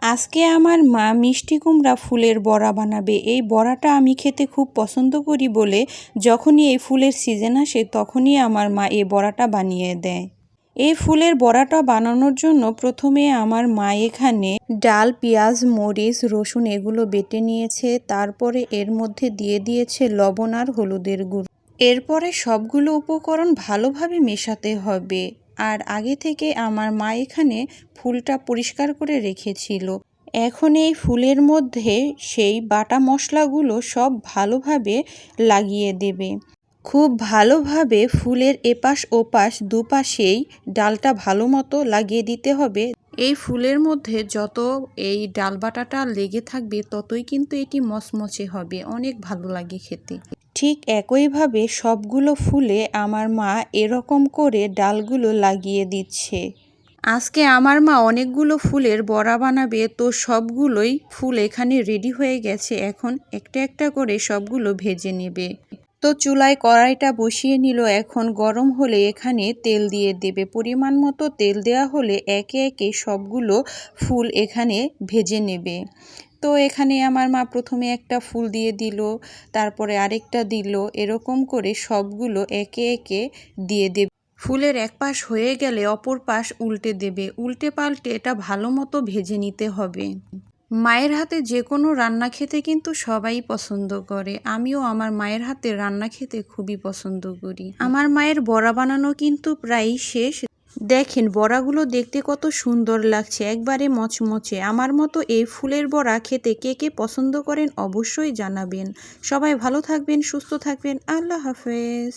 আজকে আমার মা মিষ্টি কুমড়া ফুলের বড়া বানাবে। এই বড়াটা আমি খেতে খুব পছন্দ করি বলে যখনই এই ফুলের সিজন আসে তখনই আমার মা এই বড়াটা বানিয়ে দেয়। এই ফুলের বড়াটা বানানোর জন্য প্রথমে আমার মা এখানে ডাল, পেঁয়াজ, মরিচ, রসুন এগুলো বেটে নিয়েছে। তারপরে এর মধ্যে দিয়ে দিয়েছে লবণ আর হলুদের গুঁড়ো। এরপরে সবগুলো উপকরণ ভালোভাবে মেশাতে হবে। আর আগে থেকে আমার মা এখানে ফুলটা পরিষ্কার করে রেখেছিল। এখন এই ফুলের মধ্যে সেই বাটা মশলাগুলো সব ভালোভাবে লাগিয়ে দেবে। খুব ভালোভাবে ফুলের এপাশ ওপাশ দুপাশেই ডালটা ভালো মতো লাগিয়ে দিতে হবে। এই ফুলের মধ্যে যত এই ডাল বাটাটা লেগে থাকবে ততই কিন্তু এটি মচমচে হবে, অনেক ভালো লাগে খেতে। ঠিক একইভাবে সবগুলো ফুলে আমার মা এরকম করে ডালগুলো লাগিয়ে দিচ্ছে। আজকে আমার মা অনেকগুলো ফুলের বড়া বানাবে, তো সবগুলোই ফুল এখানে রেডি হয়ে গেছে। এখন একটা একটা করে সবগুলো ভেজে নেবে। তো চুলায় কড়াইটা বসিয়ে নিল। এখন গরম হলে এখানে তেল দিয়ে দেবে। পরিমাণ মতো তেল দেওয়া হলে একে একে সবগুলো ফুল এখানে ভেজে নেবে। তো এখানে আমার মা প্রথমে একটা ফুল দিয়ে দিল, তারপরে আরেকটা দিল, এরকম করে সবগুলো একে একে দিয়ে দেবে। ফুলের এক পাশ হয়ে গেলে অপর পাশ উল্টে দেবে। উল্টে পাল্টে এটা ভালো মতো ভেজে নিতে হবে। মায়ের হাতে যে কোনো রান্না খেতে কিন্তু সবাই পছন্দ করে। আমিও আমার মায়ের হাতে রান্না খেতে খুবই পছন্দ করি। আমার মায়ের বড়া বানানো কিন্তু প্রায় শেষ। দেখেন বড়াগুলো দেখতে কত সুন্দর লাগছে, একবারে মচমচে। আমার মতো এই ফুলের বড়া খেতে কে কে পছন্দ করেন অবশ্যই জানাবেন। সবাই ভালো থাকবেন, সুস্থ থাকবেন। আল্লাহ হাফেজ।